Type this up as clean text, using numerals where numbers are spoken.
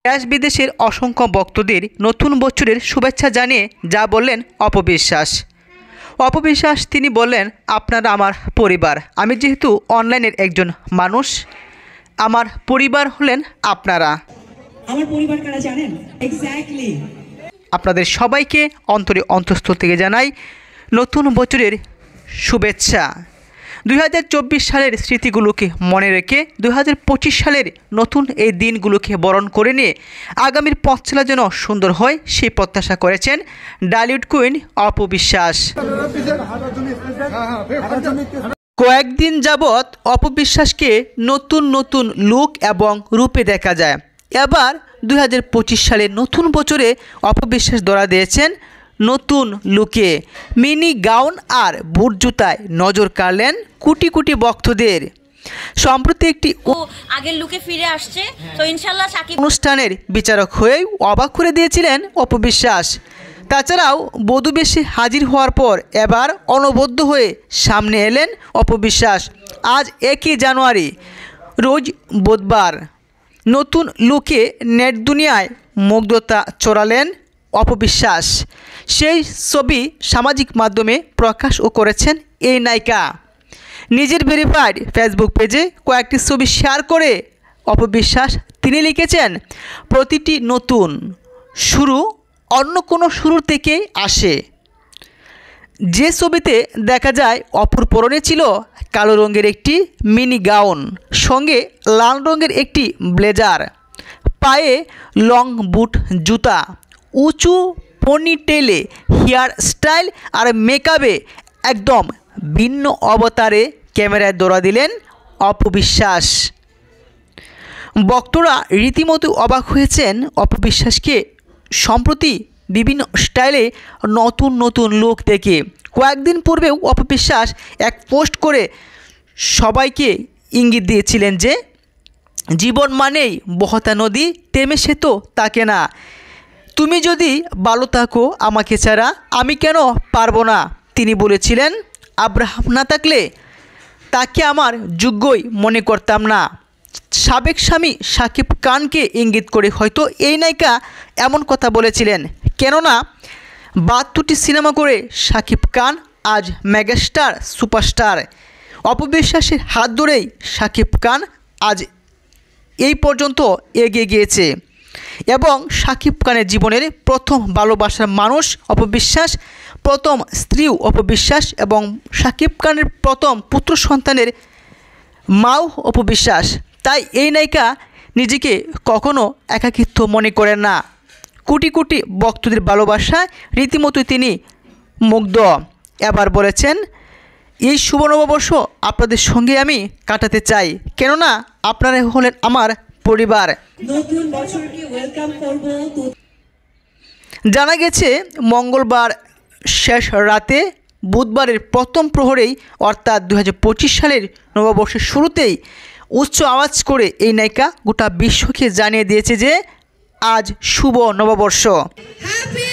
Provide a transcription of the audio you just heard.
দেশ বিদেশের অসংখ্য ভক্তদের নতুন বছরের শুভেচ্ছা জানিয়ে যা বললেন অপবিশ্বাস। অপবিশ্বাস তিনি বললেন, আপনারা আমার পরিবার। আমি যেহেতু অনলাইনের একজন মানুষ, আমার পরিবার হলেন আপনারা। আমার পরিবার কারা জানেন? এক্স্যাক্টলি। আপনাদের সবাইকে অন্তঃস্থল থেকে জানাই নতুন বছরের শুভেচ্ছা। 2024 সালের স্মৃতিগুলোকে মনে রেখে 2025 সালের নতুন এই দিনগুলোকে বরণ করে নিয়ে আগামীর পথ চলা যেন সুন্দর হয় সেই প্রত্যাশা করেছেন ডালিউড কুইন অপবিশ্বাস। কয়েকদিন যাবৎ অপবিশ্বাসকে নতুন নতুন লুক এবং রূপে দেখা যায়। এবার 2025 সালের নতুন বছরে অপবিশ্বাস ধরা দিয়েছেন নতুন লুকে। মিনি গাউন আর বুট জুতায় নজর কাড়লেন কোটি কোটি ভক্তদের। সম্প্রতি একটি আগের লুকে ফিরে আসছে, তো ইনশাআল্লাহ সাকিব অনুষ্ঠানের বিচারক হয়েই অবাক করে দিয়েছিলেন অপবিশ্বাস। তাছাড়াও বধূ বেশে হাজির হওয়ার পর এবার অনবদ্য হয়ে সামনে এলেন অপবিশ্বাস। আজ 1 জানুয়ারি, রোজ বুধবার, নতুন লুকে নেট দুনিয়ায় মুগ্ধতা চড়ালেন অপবিশ্বাস। সেই ছবি সামাজিক মাধ্যমে প্রকাশও করেছেন এই নায়িকা। নিজের ভেরিফাইড ফেসবুক পেজে কয়েকটি ছবি শেয়ার করে অপবিশ্বাস তিনি লিখেছেন, প্রতিটি নতুন শুরু অন্য কোনো শুরু থেকেই আসে। যে ছবিতে দেখা যায় অপুর পরনে ছিল কালো রঙের একটি মিনি গাউন, সঙ্গে লাল রঙের একটি ব্লেজার, পায়ে লং বুট জুতা, উঁচু পনিটেলে হেয়ার স্টাইল আর মেকআপে একদম ভিন্ন অবতারে ক্যামেরায় ধরা দিলেন অপবিশ্বাস। ভক্তরা রীতিমতো অবাক হয়েছেন অপবিশ্বাসকে সম্প্রতি বিভিন্ন স্টাইলে নতুন নতুন লুক দেখে। কয়েকদিন পূর্বেও অপবিশ্বাস এক পোস্ট করে সবাইকে ইঙ্গিত দিয়েছিলেন যে জীবন মানেই বহতা নদী, থেমে সে তো তাকে না, তুমি যদি ভালো থাকো আমাকে ছাড়া আমি কেন পারবো না। তিনি বলেছিলেন, আব্রাহাম না থাকলে তাকে আমার যোগ্যই মনে করতাম না। সাবেক স্বামী শাকিব খানকে ইঙ্গিত করে হয়তো এই নায়িকা এমন কথা বলেছিলেন, কেননা 72টি সিনেমা করে শাকিব খান আজ মেগাস্টার সুপারস্টার। অপবিশ্বাসের হাত ধরেই শাকিব খান আজ এই পর্যন্ত এগিয়ে গিয়েছে এবং শাকিব খানের জীবনের প্রথম ভালোবাসার মানুষ অপবিশ্বাস, প্রথম স্ত্রীও অপবিশ্বাস এবং শাকিব খানের প্রথম পুত্র সন্তানের মাও অপবিশ্বাস। তাই এই নায়িকা নিজেকে কখনো একাকিত্ব মনে করেন না। কোটি কোটি ভক্তদের ভালোবাসায় রীতিমতো তিনি মুগ্ধ। এবার বলেছেন, এই শুভ নববর্ষ আপনাদের সঙ্গে আমি কাটাতে চাই, কেননা আপনারা হলেন আমার পরিবার। নতুন বছরকে ওয়েলকাম করব। জানা গেছে মঙ্গলবার শেষ রাতে বুধবারের প্রথম প্রহরেই অর্থাৎ 2025 সালের নববর্ষের শুরুতেই উচ্চ আওয়াজ করে এই নায়িকা গোটা বিশ্বকে জানিয়ে দিয়েছে যে আজ শুভ নববর্ষ। হ্যাপি